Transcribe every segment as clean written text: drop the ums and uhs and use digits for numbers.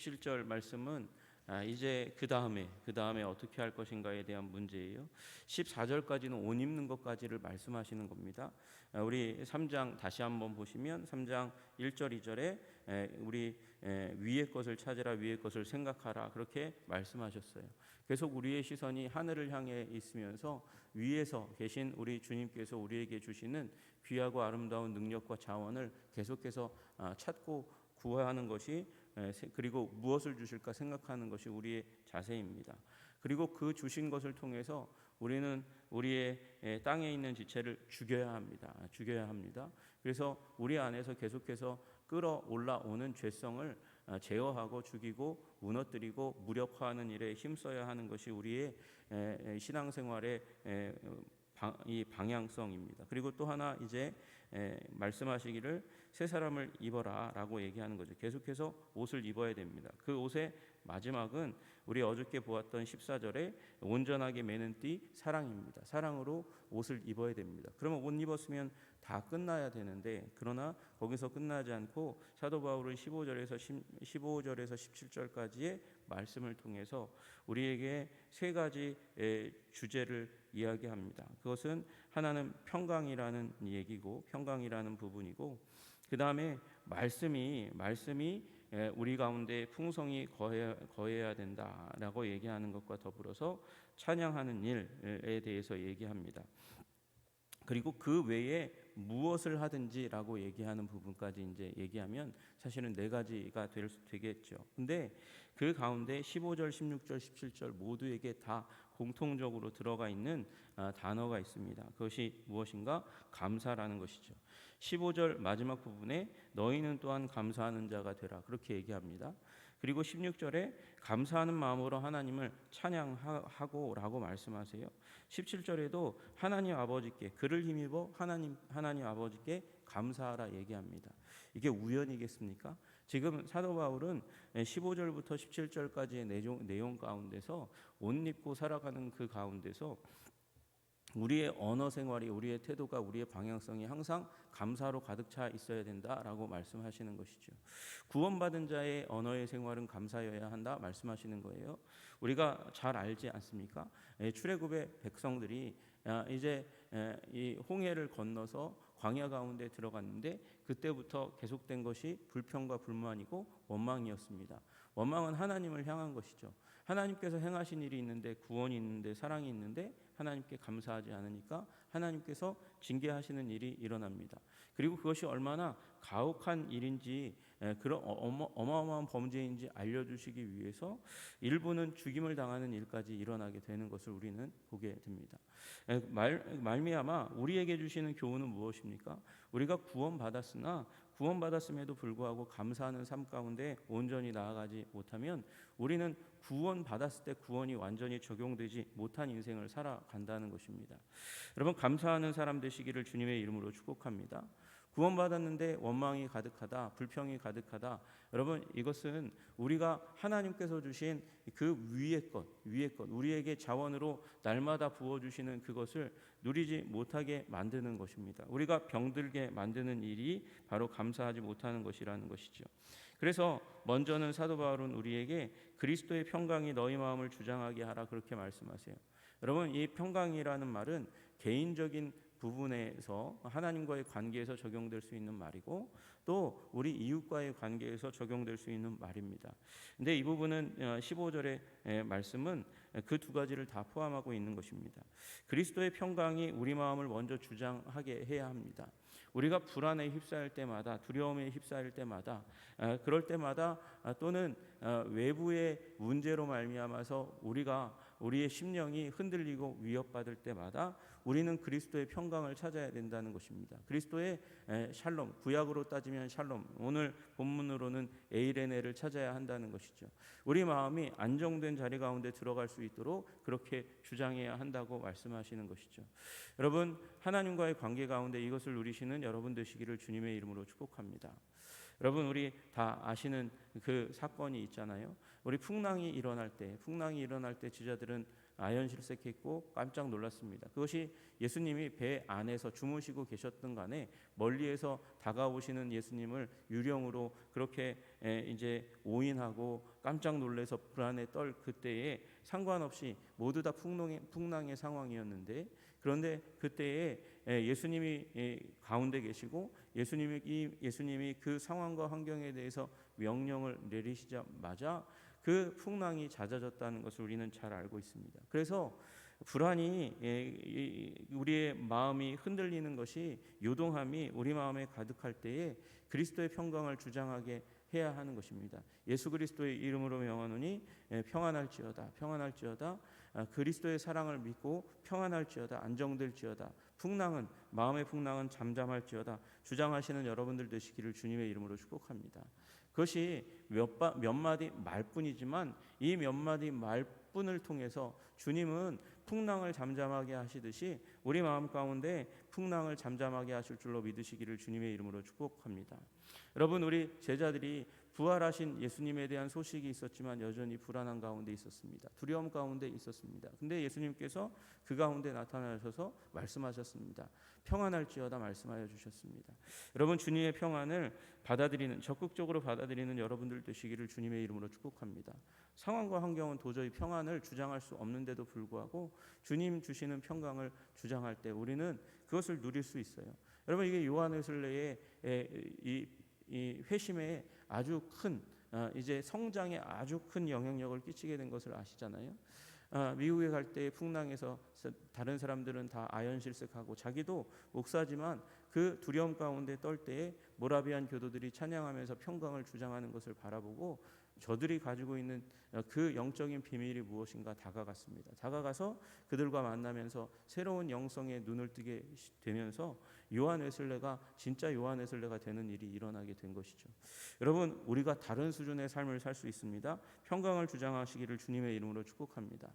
17절 말씀은 이제 그 다음에 어떻게 할 것인가에 대한 문제예요. 14절까지는 옷 입는 것까지를 말씀하시는 겁니다. 우리 3장 다시 한번 보시면 3장 1절 2절에 우리 위의 것을 찾으라, 위의 것을 생각하라, 그렇게 말씀하셨어요. 계속 우리의 시선이 하늘을 향해 있으면서 위에서 계신 우리 주님께서 우리에게 주시는 귀하고 아름다운 능력과 자원을 계속해서 찾고 구하는 것이, 그리고 무엇을 주실까 생각하는 것이 우리의 자세입니다. 그리고 그 주신 것을 통해서 우리는 우리의 땅에 있는 지체를 죽여야 합니다. 그래서 우리 안에서 계속해서 끌어올라오는 죄성을 제어하고 죽이고 무너뜨리고 무력화하는 일에 힘써야 하는 것이 우리의 신앙생활의 이 방향성입니다. 그리고 또 하나 이제 말씀하시기를 새 사람을 입어라라고 얘기하는 거죠. 계속해서 옷을 입어야 됩니다. 그 옷의 마지막은 우리 어저께 보았던 14절에 온전하게 매는 띠 사랑입니다. 사랑으로 옷을 입어야 됩니다. 그러면 옷 입었으면 다 끝나야 되는데, 그러나 거기서 끝나지 않고 사도 바울은 15절에서 17절까지의 말씀을 통해서 우리에게 세 가지 주제를 이야기합니다. 그것은 하나는 평강이라는 얘기고, 평강이라는 부분이고, 그 다음에 말씀이 우리 가운데 풍성히 거해야 된다라고 얘기하는 것과 더불어서 찬양하는 일에 대해서 얘기합니다. 그리고 그 외에 무엇을 하든지라고 얘기하는 부분까지 이제 얘기하면 사실은 네 가지가 되겠죠. 근데 그 가운데 15절, 16절, 17절 모두에게 다 공통적으로 들어가 있는 단어가 있습니다. 그것이 무엇인가? 감사라는 것이죠. 15절 마지막 부분에 너희는 또한 감사하는 자가 되라, 그렇게 얘기합니다. 그리고 16절에 감사하는 마음으로 하나님을 찬양하고 라고 말씀하세요. 17절에도 하나님 아버지께 그를 힘입어 하나님 아버지께 감사하라 얘기합니다. 이게 우연이겠습니까? 지금 사도 바울은 15절부터 17절까지의 내용 가운데서 옷 입고 살아가는 그 가운데서 우리의 언어 생활이, 우리의 태도가, 우리의 방향성이 항상 감사로 가득 차 있어야 된다라고 말씀하시는 것이죠. 구원받은 자의 언어의 생활은 감사여야 한다 말씀하시는 거예요. 우리가 잘 알지 않습니까? 출애굽의 백성들이 이제 이 홍해를 건너서 광야 가운데 들어갔는데, 그때부터 계속된 것이 불평과 불만이고 원망이었습니다. 원망은 하나님을 향한 것이죠. 하나님께서 행하신 일이 있는데, 구원이 있는데, 사랑이 있는데 하나님께 감사하지 않으니까 하나님께서 징계하시는 일이 일어납니다. 그리고 그것이 얼마나 가혹한 일인지, 그런 어마어마한 범죄인지 알려주시기 위해서 일부는 죽임을 당하는 일까지 일어나게 되는 것을 우리는 보게 됩니다. 말미암아 우리에게 주시는 교훈은 무엇입니까? 우리가 구원받았음에도 불구하고 감사하는 삶 가운데 온전히 나아가지 못하면 우리는 구원받았을 때 구원이 완전히 적용되지 못한 인생을 살아간다는 것입니다. 여러분, 감사하는 사람 되시기를 주님의 이름으로 축복합니다. 구원받았는데 원망이 가득하다, 불평이 가득하다. 여러분, 이것은 우리가 하나님께서 주신 그 위의 것, 우리에게 자원으로 날마다 부어주시는 그것을 누리지 못하게 만드는 것입니다. 우리가 병들게 만드는 일이 바로 감사하지 못하는 것이라는 것이죠. 그래서 먼저는 사도 바울은 우리에게 그리스도의 평강이 너희 마음을 주장하게 하라, 그렇게 말씀하세요. 여러분, 이 평강이라는 말은 개인적인 부분에서 하나님과의 관계에서 적용될 수 있는 말이고, 또 우리 이웃과의 관계에서 적용될 수 있는 말입니다. 근데 이 부분은 15절의 말씀은 그 두 가지를 다 포함하고 있는 것입니다. 그리스도의 평강이 우리 마음을 먼저 주장하게 해야 합니다. 우리가 불안에 휩싸일 때마다, 두려움에 휩싸일 때마다, 그럴 때마다, 또는 외부의 문제로 말미암아서 우리의 심령이 흔들리고 위협받을 때마다 우리는 그리스도의 평강을 찾아야 된다는 것입니다. 그리스도의 샬롬, 구약으로 따지면 샬롬, 오늘 본문으로는 에이레네를 찾아야 한다는 것이죠. 우리 마음이 안정된 자리 가운데 들어갈 수 있도록 그렇게 주장해야 한다고 말씀하시는 것이죠. 여러분, 하나님과의 관계 가운데 이것을 누리시는 여러분 되시기를 주님의 이름으로 축복합니다. 여러분, 우리 다 아시는 그 사건이 있잖아요. 우리 풍랑이 일어날 때 지자들은 아연실색했고 깜짝 놀랐습니다. 그것이 예수님이 배 안에서 주무시고 계셨던 간에 멀리에서 다가오시는 예수님을 유령으로 그렇게 이제 오인하고 깜짝 놀래서 불안에 떨 그때에 상관없이 모두 다 풍랑의 상황이었는데, 그런데 그때에 예수님이 가운데 계시고 예수님이 그 상황과 환경에 대해서 명령을 내리시자마자 그 풍랑이 잦아졌다는 것을 우리는 잘 알고 있습니다. 그래서 불안이 우리의 마음이 흔들리는 것이, 요동함이 우리 마음에 가득할 때에 그리스도의 평강을 주장하게 해야 하는 것입니다. 예수 그리스도의 이름으로 명하노니 평안할지어다, 평안할지어다. 그리스도의 사랑을 믿고 평안할지어다, 안정될지어다. 마음의 풍랑은 잠잠할지어다 주장하시는 여러분들 되시기를 주님의 이름으로 축복합니다. 그것이 몇 마디 말뿐이지만 이 몇 마디 말뿐을 통해서 주님은 풍랑을 잠잠하게 하시듯이 우리 마음 가운데 풍랑을 잠잠하게 하실 줄로 믿으시기를 주님의 이름으로 축복합니다. 여러분, 우리 제자들이 부활하신 예수님에 대한 소식이 있었지만 여전히 불안한 가운데 있었습니다. 두려움 가운데 있었습니다. 근데 예수님께서 그 가운데 나타나셔서 말씀하셨습니다. 평안할지어다 말씀하여 주셨습니다. 여러분, 주님의 평안을 적극적으로 받아들이는 여러분들 되시기를 주님의 이름으로 축복합니다. 상황과 환경은 도저히 평안을 주장할 수 없는데도 불구하고 주님 주시는 평강을 주장할 때 우리는 그것을 누릴 수 있어요. 여러분, 이게 요한웨슬레의 이 회심에 아주 큰 이제 성장에 아주 큰 영향력을 끼치게 된 것을 아시잖아요. 미국에 갈 때 풍랑에서 다른 사람들은 다 아연실색하고 자기도 목사지만 그 두려움 가운데 떨 때에 모라비안 교도들이 찬양하면서 평강을 주장하는 것을 바라보고 저들이 가지고 있는 그 영적인 비밀이 무엇인가 다가갔습니다. 다가가서 그들과 만나면서 새로운 영성에 눈을 뜨게 되면서 요한 웨슬레가 진짜 요한 웨슬레가 되는 일이 일어나게 된 것이죠. 여러분, 우리가 다른 수준의 삶을 살 수 있습니다. 평강을 주장하시기를 주님의 이름으로 축복합니다.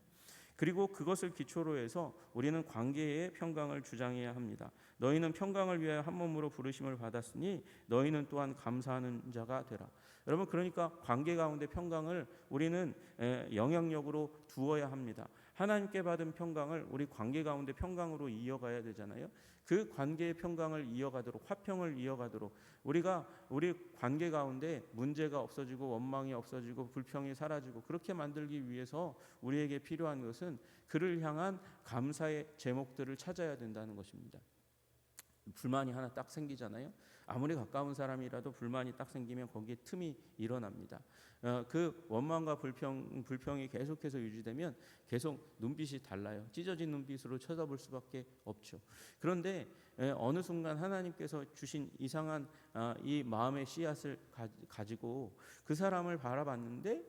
그리고 그것을 기초로 해서 우리는 관계의 평강을 주장해야 합니다. 너희는 평강을 위하여 한 몸으로 부르심을 받았으니 너희는 또한 감사하는 자가 되라. 여러분, 그러니까 관계 가운데 평강을 우리는 영향력으로 두어야 합니다. 하나님께 받은 평강을 우리 관계 가운데 평강으로 이어가야 되잖아요. 그 관계의 평강을 이어가도록, 화평을 이어가도록 우리가 우리 관계 가운데 문제가 없어지고 원망이 없어지고 불평이 사라지고 그렇게 만들기 위해서 우리에게 필요한 것은 그를 향한 감사의 제목들을 찾아야 된다는 것입니다. 불만이 하나 딱 생기잖아요. 아무리 가까운 사람이라도 불만이 딱 생기면 거기에 틈이 일어납니다. 그 원망과 불평이 계속해서 유지되면 계속 눈빛이 달라요. 찢어진 눈빛으로 쳐다볼 수밖에 없죠. 그런데 어느 순간 하나님께서 주신 이상한 이 마음의 씨앗을 가지고 그 사람을 바라봤는데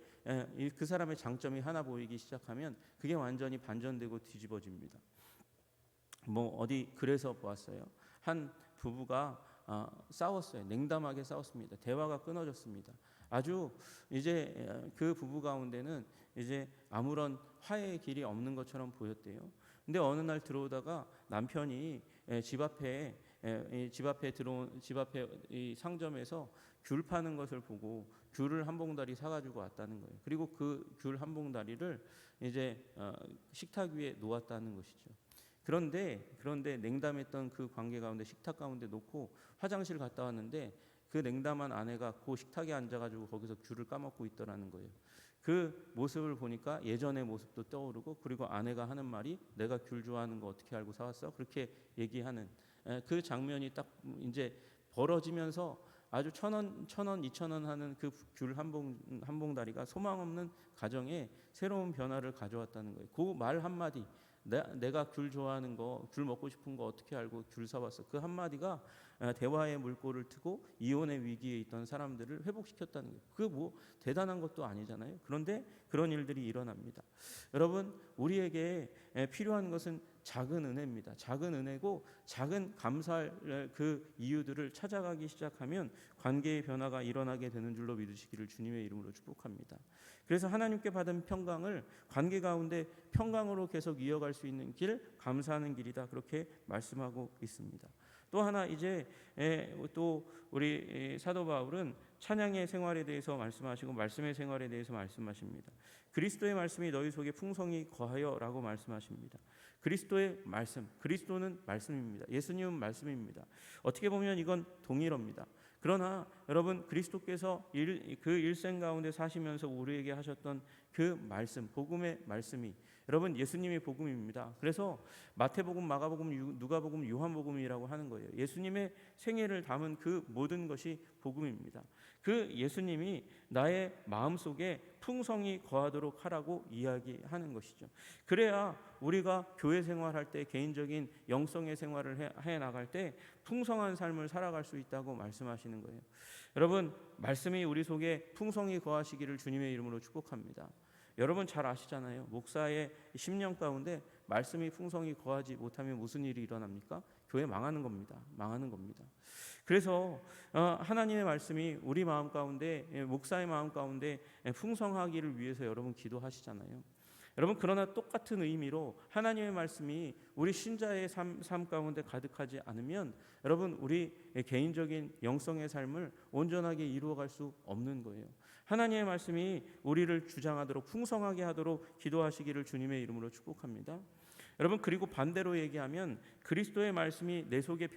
그 사람의 장점이 하나 보이기 시작하면 그게 완전히 반전되고 뒤집어집니다. 어디 그래서 보았어요. 한 부부가 싸웠어요. 냉담하게 싸웠습니다. 대화가 끊어졌습니다. 아주 이제 그 부부 가운데는 이제 아무런 화해의 길이 없는 것처럼 보였대요. 근데 어느 날 들어오다가 남편이 집 앞에 이 상점에서 귤 파는 것을 보고 귤을 한 봉다리 사가지고 왔다는 거예요. 그리고 그 귤 한 봉다리를 이제 식탁 위에 놓았다는 것이죠. 그런데 냉담했던 그 관계 가운데 식탁 가운데 놓고 화장실 갔다 왔는데 그 냉담한 아내가 그 식탁에 앉아가지고 거기서 귤을 까먹고 있더라는 거예요. 그 모습을 보니까 예전의 모습도 떠오르고, 그리고 아내가 하는 말이 내가 귤 좋아하는 거 어떻게 알고 사왔어? 그렇게 얘기하는 그 장면이 딱 이제 벌어지면서 아주 1,000원, 2,000원 하는 그 귤 한 봉다리가 소망 없는 가정에 새로운 변화를 가져왔다는 거예요. 그 말 한마디, 내가 귤 좋아하는 거, 귤 먹고 싶은 거 어떻게 알고 귤 사왔어? 그 한마디가 대화의 물꼬를 트고 이혼의 위기에 있던 사람들을 회복시켰다는 거예요. 그 대단한 것도 아니잖아요. 그런데 그런 일들이 일어납니다. 여러분, 우리에게 필요한 것은 작은 은혜입니다. 작은 은혜고 작은 감사할 그 이유들을 찾아가기 시작하면 관계의 변화가 일어나게 되는 줄로 믿으시기를 주님의 이름으로 축복합니다. 그래서 하나님께 받은 평강을 관계 가운데 평강으로 계속 이어갈 수 있는 길, 감사하는 길이다, 그렇게 말씀하고 있습니다. 또 하나 이제 또 우리 사도 바울은 찬양의 생활에 대해서 말씀하시고 말씀의 생활에 대해서 말씀하십니다. 그리스도의 말씀이 너희 속에 풍성히 거하여라고 말씀하십니다. 그리스도의 말씀, 그리스도는 말씀입니다. 예수님은 말씀입니다. 어떻게 보면 이건 동일어입니다. 그러나 여러분, 그리스도께서 그 일생 가운데 사시면서 우리에게 하셨던 그 말씀, 복음의 말씀이 여러분 예수님의 복음입니다. 그래서 마태복음, 마가복음, 누가복음, 요한복음이라고 하는 거예요. 예수님의 생애를 담은 그 모든 것이 복음입니다. 그 예수님이 나의 마음속에 풍성히 거하도록 하라고 이야기하는 것이죠. 그래야 우리가 교회 생활할 때, 개인적인 영성의 생활을 해 나갈 때 풍성한 삶을 살아갈 수 있다고 말씀하시는 거예요. 여러분, 말씀이 우리 속에 풍성히 거하시기를 주님의 이름으로 축복합니다. 여러분 잘 아시잖아요. 목사의 10년 가운데 말씀이 풍성히 거하지 못하면 무슨 일이 일어납니까? 교회 망하는 겁니다. 망하는 겁니다. 그래서 하나님의 말씀이 우리 마음 가운데, 목사의 마음 가운데 풍성하기를 위해서 여러분 기도하시잖아요. 여러분, 그러나 똑같은 의미로 하나님의 말씀이 우리 신자의 삶 가운데 가득하지 않으면 여러분, 우리 개인적인 영성의 삶을 온전하게 이루어갈 수 없는 거예요. 하나님의 말씀이 우리를 주장하도록, 풍성하게 하도록 기도하시기를 주님의 이름으로 축복합니다. 여러분, 그리고 반대로 얘기하면 그리스도의 말씀이 내 속에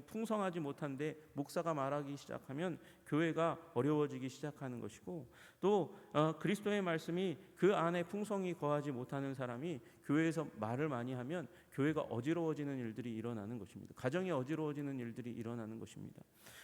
풍성하지 못한데 목사가 말하기 시작하면 교회가 어려워지기 시작하는 것이고, 또 그리스도의 말씀이 그 안에 풍성히 거하지 못하는 사람이 교회에서 말을 많이 하면 교회가 어지러워지는 일들이 일어나는 것입니다. 가정이 어지러워지는 일들이 일어나는 것입니다.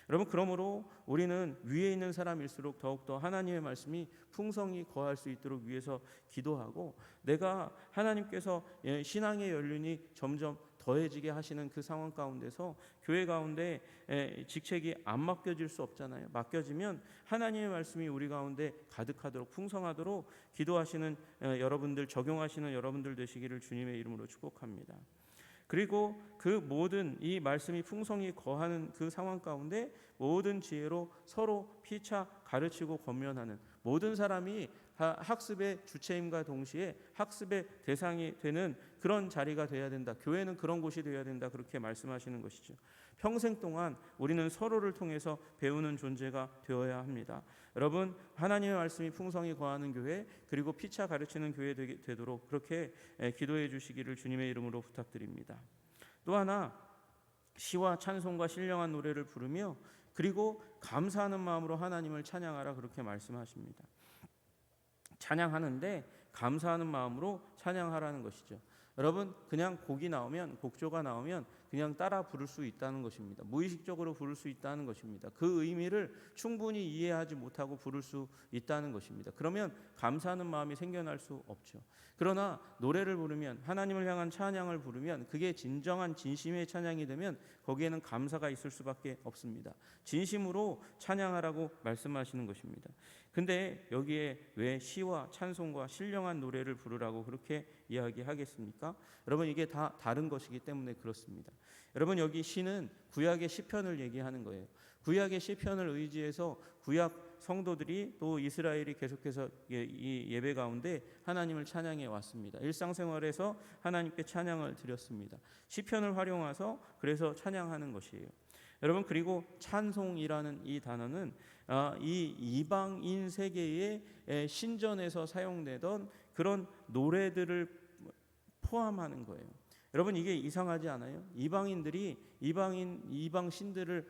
여러분, 그러므로 우리는 위에 있는 사람일수록 더욱더 하나님의 말씀이 풍성히 거할 수 있도록 위해서 기도하고, 내가 하나님께서 신앙의 연륜이 점점 더해지게 하시는 그 상황 가운데서 교회 가운데 직책이 안 맡겨질 수 없잖아요. 맡겨지면 하나님의 말씀이 우리 가운데 가득하도록, 풍성하도록 기도하시는 여러분들, 적용하시는 여러분들 되시기를 주님의 이름으로 축복합니다. 그리고 그 모든 이 말씀이 풍성히 거하는 그 상황 가운데 모든 지혜로 서로 피차 가르치고 권면하는, 모든 사람이 학습의 주체임과 동시에 학습의 대상이 되는 그런 자리가 되어야 된다. 교회는 그런 곳이 되어야 된다. 그렇게 말씀하시는 것이죠. 평생 동안 우리는 서로를 통해서 배우는 존재가 되어야 합니다. 여러분, 하나님의 말씀이 풍성히 거하는 교회, 그리고 피차 가르치는 교회 되도록 그렇게 기도해 주시기를 주님의 이름으로 부탁드립니다. 또 하나, 시와 찬송과 신령한 노래를 부르며 그리고 감사하는 마음으로 하나님을 찬양하라, 그렇게 말씀하십니다. 찬양하는데 감사하는 마음으로 찬양하라는 것이죠. 여러분, 그냥 곡이 나오면, 곡조가 나오면 그냥 따라 부를 수 있다는 것입니다. 무의식적으로 부를 수 있다는 것입니다. 그 의미를 충분히 이해하지 못하고 부를 수 있다는 것입니다. 그러면 감사하는 마음이 생겨날 수 없죠. 그러나 노래를 부르면, 하나님을 향한 찬양을 부르면, 그게 진정한 진심의 찬양이 되면 거기에는 감사가 있을 수밖에 없습니다. 진심으로 찬양하라고 말씀하시는 것입니다. 근데 여기에 왜 시와 찬송과 신령한 노래를 부르라고 그렇게 이야기하겠습니까? 여러분, 이게 다 다른 것이기 때문에 그렇습니다. 여러분, 여기 시는 구약의 시편을 얘기하는 거예요. 구약의 시편을 의지해서 구약 성도들이, 또 이스라엘이 계속해서 이 예배 가운데 하나님을 찬양해 왔습니다. 일상생활에서 하나님께 찬양을 드렸습니다. 시편을 활용해서 그래서 찬양하는 것이에요. 여러분, 그리고 찬송이라는 이 단어는 이 이방인 세계의 신전에서 사용되던 그런 노래들을 포함하는 거예요. 여러분, 이게 이상하지 않아요? 이방인들이 이방 신들을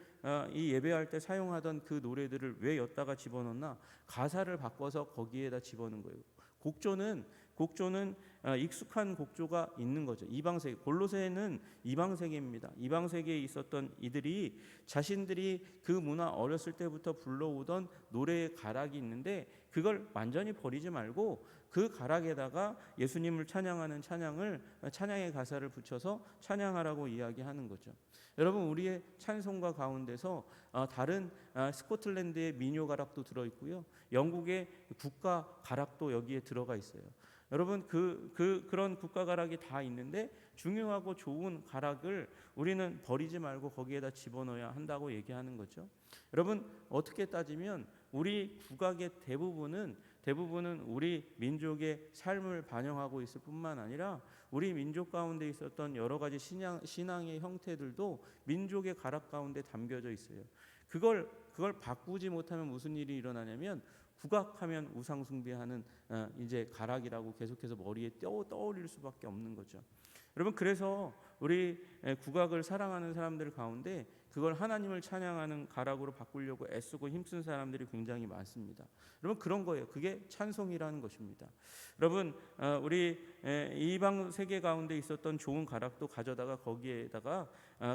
이 예배할 때 사용하던 그 노래들을 왜 여기다가 집어넣나? 가사를 바꿔서 거기에다 집어넣은 거예요. 곡조는 익숙한 곡조가 있는 거죠. 이방세계, 골로새는 이방세계입니다. 이방세계에 있었던 이들이 자신들이 그 문화, 어렸을 때부터 불러오던 노래의 가락이 있는데 그걸 완전히 버리지 말고 그 가락에다가 예수님을 찬양하는 찬양의 가사를 붙여서 찬양하라고 이야기하는 거죠. 여러분, 우리의 찬송가 가운데서 다른 스코틀랜드의 민요 가락도 들어있고요, 영국의 국가 가락도 여기에 들어가 있어요. 여러분, 그런 국가 가락이 다 있는데 중요하고 좋은 가락을 우리는 버리지 말고 거기에다 집어넣어야 한다고 얘기하는 거죠. 여러분, 어떻게 따지면 우리 국악의 대부분은 우리 민족의 삶을 반영하고 있을 뿐만 아니라 우리 민족 가운데 있었던 여러 가지 신앙의 형태들도 민족의 가락 가운데 담겨져 있어요. 그걸 바꾸지 못하면 무슨 일이 일어나냐면 국악하면 우상 숭배하는 이제 가락이라고 계속해서 머리에 떠올릴 수밖에 없는 거죠. 여러분, 그래서 우리 국악을 사랑하는 사람들 가운데 그걸 하나님을 찬양하는 가락으로 바꾸려고 애쓰고 힘쓴 사람들이 굉장히 많습니다. 여러분, 그런 거예요. 그게 찬송이라는 것입니다. 여러분, 우리 이방 세계 가운데 있었던 좋은 가락도 가져다가 거기에다가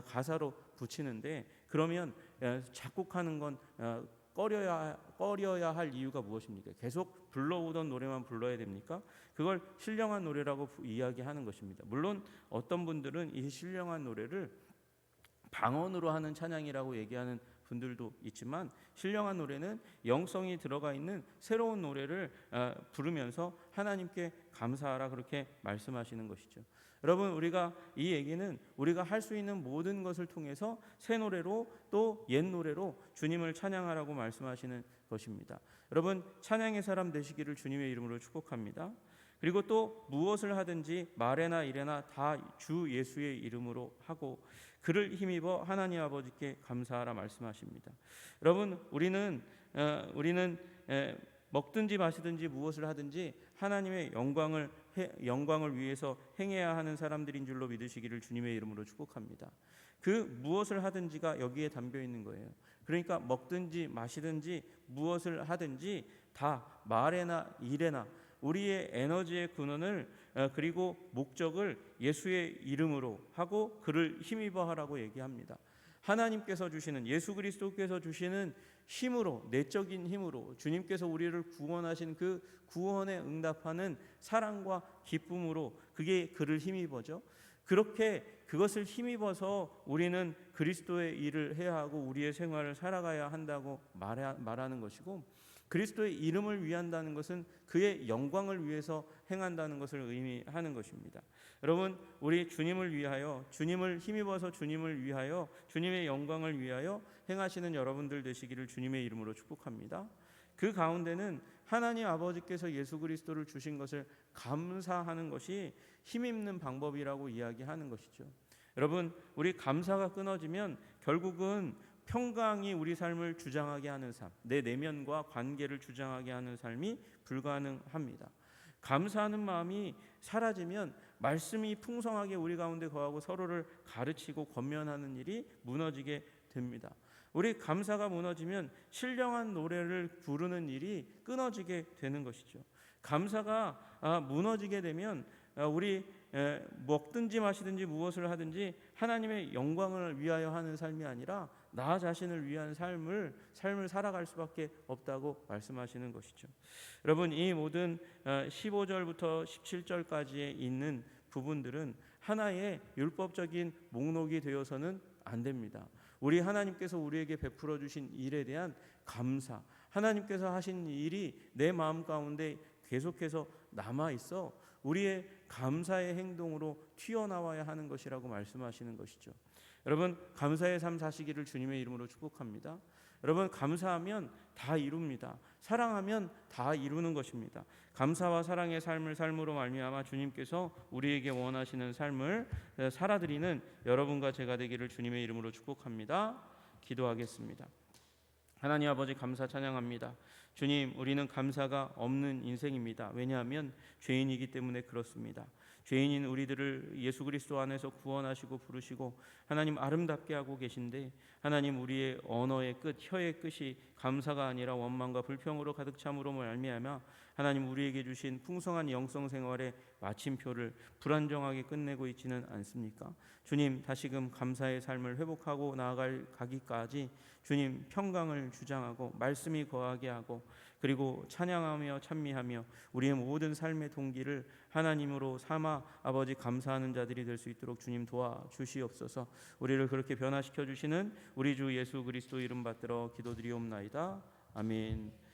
가사로 붙이는데, 그러면 작곡하는 건 꺼려야 할 이유가 무엇입니까? 계속 불러오던 노래만 불러야 됩니까? 그걸 신령한 노래라고 이야기하는 것입니다. 물론 어떤 분들은 이 신령한 노래를 방언으로 하는 찬양이라고 얘기하는 분들도 있지만, 신령한 노래는 영성이 들어가 있는 새로운 노래를 부르면서 하나님께 감사하라, 그렇게 말씀하시는 것이죠. 여러분, 우리가 이 얘기는 우리가 할 수 있는 모든 것을 통해서 새 노래로 또 옛 노래로 주님을 찬양하라고 말씀하시는 것입니다. 여러분, 찬양의 사람 되시기를 주님의 이름으로 축복합니다. 그리고 또 무엇을 하든지 말에나 일에나 다 주 예수의 이름으로 하고 그를 힘입어 하나님 아버지께 감사하라 말씀하십니다. 여러분, 우리는 먹든지 마시든지 무엇을 하든지 하나님의 영광을 위해서 행해야 하는 사람들인 줄로 믿으시기를 주님의 이름으로 축복합니다. 그 무엇을 하든지가 여기에 담겨 있는 거예요. 그러니까 먹든지 마시든지 무엇을 하든지 다 말에나 일에나 우리의 에너지의 근원을 그리고 목적을 예수의 이름으로 하고 그를 힘입어 하라고 얘기합니다. 하나님께서 주시는, 예수 그리스도께서 주시는 힘으로, 내적인 힘으로 주님께서 우리를 구원하신 그 구원에 응답하는 사랑과 기쁨으로, 그게 그를 힘입어죠. 그렇게 그것을 힘입어서 우리는 그리스도의 일을 해야 하고 우리의 생활을 살아가야 한다고 말하는 것이고, 그리스도의 이름을 위한다는 것은 그의 영광을 위해서 행한다는 것을 의미하는 것입니다. 여러분, 우리 주님을 위하여, 주님을 힘입어서 주님을 위하여, 주님의 영광을 위하여 행하시는 여러분들 되시기를 주님의 이름으로 축복합니다. 그 가운데는 하나님 아버지께서 예수 그리스도를 주신 것을 감사하는 것이 힘입는 방법이라고 이야기하는 것이죠. 여러분, 우리 감사가 끊어지면 결국은 평강이 우리 삶을 주장하게 하는 삶, 내 내면과 관계를 주장하게 하는 삶이 불가능합니다. 감사하는 마음이 사라지면 말씀이 풍성하게 우리 가운데 거하고 서로를 가르치고 권면하는 일이 무너지게 됩니다. 우리 감사가 무너지면 신령한 노래를 부르는 일이 끊어지게 되는 것이죠. 감사가 무너지게 되면 우리 먹든지 마시든지 무엇을 하든지 하나님의 영광을 위하여 하는 삶이 아니라 나 자신을 위한 삶을 살아갈 수밖에 없다고 말씀하시는 것이죠. 여러분, 이 모든 15절부터 17절까지에 있는 부분들은 하나의 율법적인 목록이 되어서는 안 됩니다. 우리 하나님께서 우리에게 베풀어 주신 일에 대한 감사, 하나님께서 하신 일이 내 마음 가운데 계속해서 남아 있어 우리의 감사의 행동으로 튀어나와야 하는 것이라고 말씀하시는 것이죠. 여러분, 감사의 삶 사시기를 주님의 이름으로 축복합니다. 여러분, 감사하면 다 이룹니다. 사랑하면 다 이루는 것입니다. 감사와 사랑의 삶으로 말미암아 주님께서 우리에게 원하시는 삶을 살아드리는 여러분과 제가 되기를 주님의 이름으로 축복합니다. 기도하겠습니다. 하나님 아버지, 감사 찬양합니다. 주님, 우리는 감사가 없는 인생입니다. 왜냐하면 죄인이기 때문에 그렇습니다. 죄인인 우리들을 예수 그리스도 안에서 구원하시고 부르시고 하나님 아름답게 하고 계신데, 하나님 우리의 언어의 끝, 혀의 끝이 감사가 아니라 원망과 불평으로 가득 참으로 말미암아 하나님 우리에게 주신 풍성한 영성 생활의 마침표를 불안정하게 끝내고 있지는 않습니까? 주님, 다시금 감사의 삶을 회복하고 나아가기까지 주님 평강을 주장하고 말씀이 거하게 하고, 그리고 찬양하며 찬미하며 우리의 모든 삶의 동기를 하나님으로 삼아 아버지 감사하는 자들이 될 수 있도록 주님 도와주시옵소서. 우리를 그렇게 변화시켜 주시는 우리 주 예수 그리스도 이름 받들어 기도드리옵나이다. 아멘.